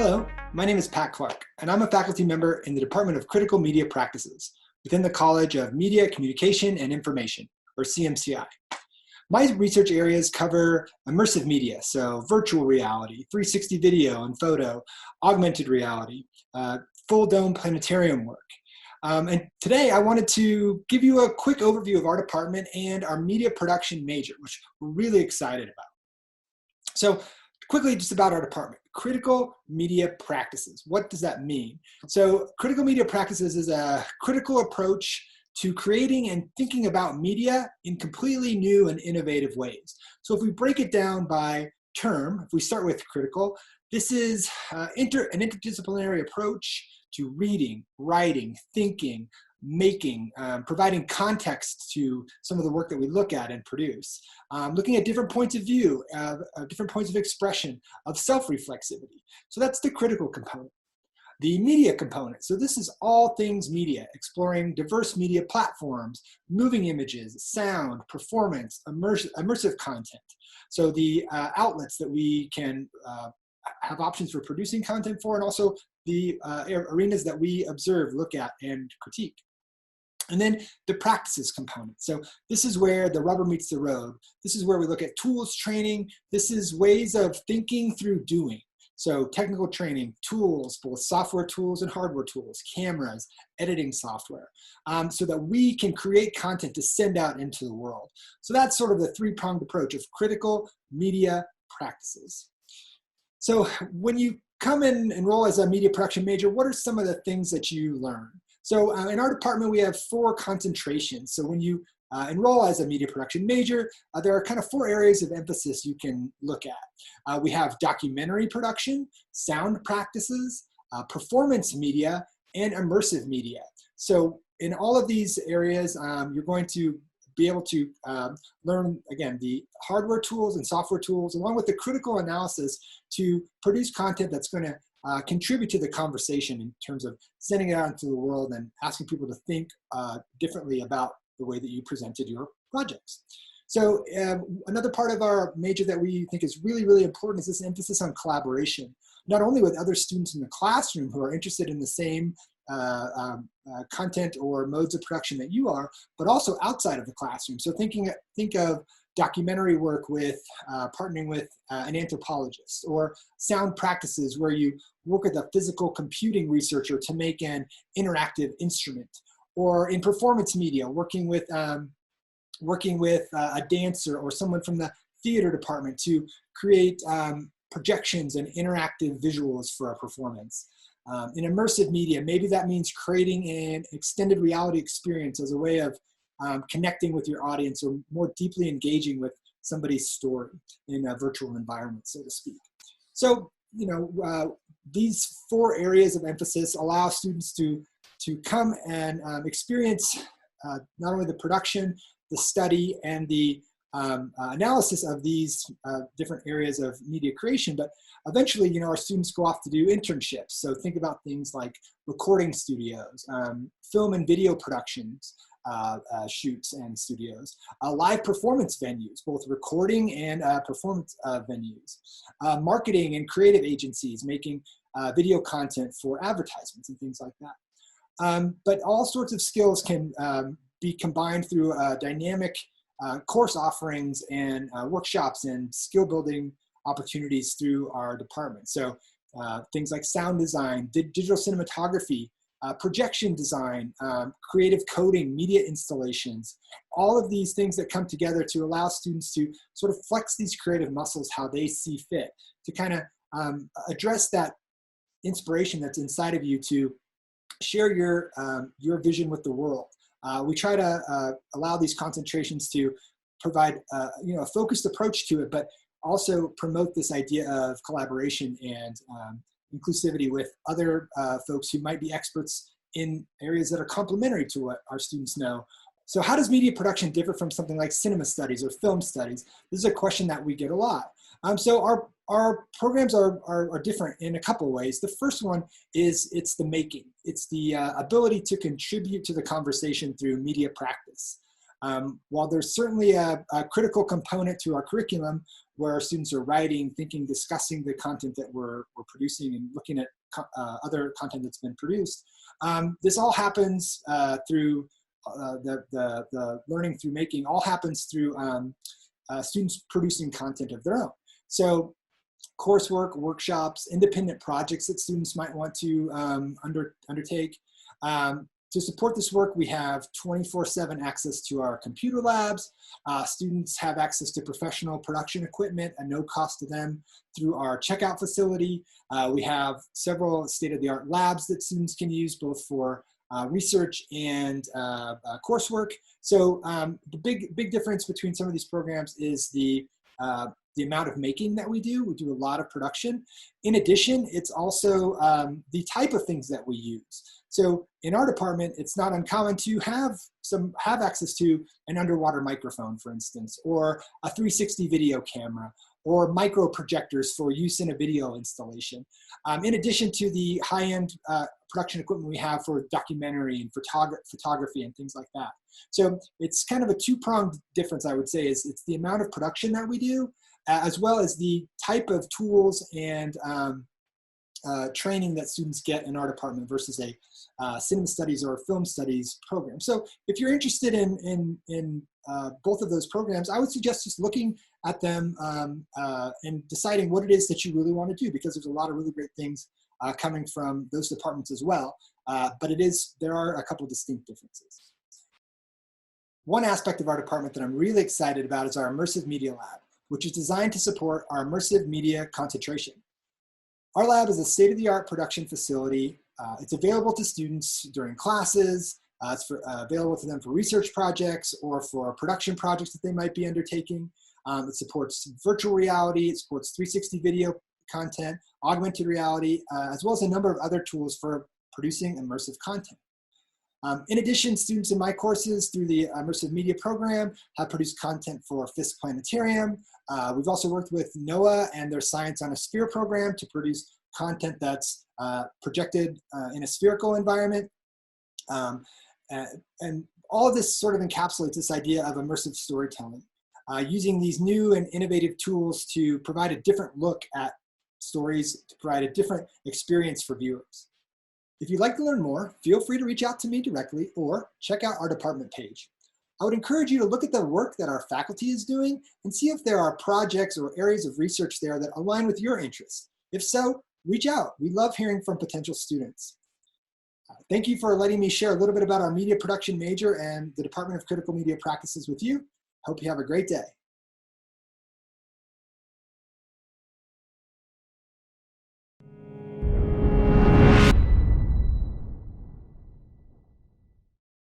Hello, my name is Pat Clark, and I'm a faculty member in the Department of Critical Media Practices within the College of Media, Communication, and Information, or CMCI. My research areas cover immersive media, so virtual reality, 360 video and photo, augmented reality, full dome planetarium work. And today I wanted to give you a quick overview of our department and our media production major, which we're really excited about. So quickly, just about our department, critical media practices. What does that mean? So critical media practices is a critical approach to creating and thinking about media in completely new and innovative ways. So if we break it down by term, if we start with critical, this is an interdisciplinary approach to reading, writing, thinking, making, providing context to some of the work that we look at and produce, looking at different points of view, different points of expression, of self-reflexivity. So that's the critical component. The media component, so this is all things media, exploring diverse media platforms, moving images, sound, performance, immersive content. So the outlets that we can have options for producing content for, and also the arenas that we observe, look at, and critique. And then the practices component. So this is where the rubber meets the road. This is where we look at tools training. This is ways of thinking through doing. So technical training, tools, both software tools and hardware tools, cameras, editing software, so that we can create content to send out into the world. So that's sort of the three-pronged approach of critical media practices. So when you come and enroll as a media production major, what are some of the things that you learn? So in our department, we have 4 concentrations. So when you enroll as a media production major, there are kind of 4 areas of emphasis you can look at. We have documentary production, sound practices, performance media, and immersive media. So in all of these areas, you're going to be able to learn, again, the hardware tools and software tools, along with the critical analysis to produce content that's going to contribute to the conversation in terms of sending it out into the world and asking people to think differently about the way that you presented your projects. So another part of our major that we think is really, really important is this emphasis on collaboration, not only with other students in the classroom who are interested in the same content or modes of production that you are, but also outside of the classroom. So think of documentary work with partnering with an anthropologist, or sound practices where you work with a physical computing researcher to make an interactive instrument, or in performance media, working with a dancer or someone from the theater department to create projections and interactive visuals for a performance. In immersive media, maybe that means creating an extended reality experience as a way of connecting with your audience, or more deeply engaging with somebody's story in a virtual environment, so to speak. So, these 4 areas of emphasis allow students to come and experience not only the production, the study, and the analysis of these different areas of media creation, but eventually, our students go off to do internships. So think about things like recording studios, film and video productions, shoots and studios, live performance venues, both recording and performance venues, marketing and creative agencies making video content for advertisements and things like that. But all sorts of skills can be combined through dynamic course offerings and workshops and skill building opportunities through our department. So things like sound design, digital cinematography, projection design, creative coding, media installations, all of these things that come together to allow students to sort of flex these creative muscles how they see fit, to kind of address that inspiration that's inside of you to share your vision with the world. We try to allow these concentrations to provide a focused approach to it, but also promote this idea of collaboration and inclusivity with other folks who might be experts in areas that are complementary to what our students know. So how does media production differ from something like cinema studies or film studies? This is a question that we get a lot. So our programs are different in a couple of ways. The first one is it's the making. It's the ability to contribute to the conversation through media practice. While there's certainly a critical component to our curriculum where our students are writing, thinking, discussing the content that we're producing and looking at other content that's been produced, this all happens through the learning through making all happens through students producing content of their own. So coursework, workshops, independent projects that students might want to undertake. To support this work, we have 24/7 access to our computer labs. Students have access to professional production equipment at no cost to them through our checkout facility. We have several state-of-the-art labs that students can use both for research and coursework. So the big difference between some of these programs is the amount of making that we do. We do a lot of production. In addition, it's also the type of things that we use. So in our department, it's not uncommon to have access to an underwater microphone, for instance, or a 360 video camera, or micro projectors for use in a video installation. In addition to the high-end production equipment we have for documentary and photography and things like that. So it's kind of a two-pronged difference, I would say, is it's the amount of production that we do, as well as the type of tools and training that students get in our department versus a cinema studies or film studies program. So if you're interested in both of those programs, I would suggest just looking at them and deciding what it is that you really want to do, because there's a lot of really great things coming from those departments as well. But there are a couple of distinct differences. One aspect of our department that I'm really excited about is our Immersive Media Lab, which is designed to support our immersive media concentration. Our lab is a state-of-the-art production facility. It's available to students during classes. It's available to them for research projects or for production projects that they might be undertaking. It supports virtual reality. It supports 360 video content, augmented reality, as well as a number of other tools for producing immersive content. In addition, students in my courses through the Immersive Media program have produced content for Fisk Planetarium. We've also worked with NOAA and their Science on a Sphere program to produce content that's projected in a spherical environment. And all of this sort of encapsulates this idea of immersive storytelling, using these new and innovative tools to provide a different look at stories, to provide a different experience for viewers. If you'd like to learn more, feel free to reach out to me directly or check out our department page. I would encourage you to look at the work that our faculty is doing and see if there are projects or areas of research there that align with your interests. If so, reach out. We love hearing from potential students. Thank you for letting me share a little bit about our media production major and the Department of Critical Media Practices with you. Hope you have a great day.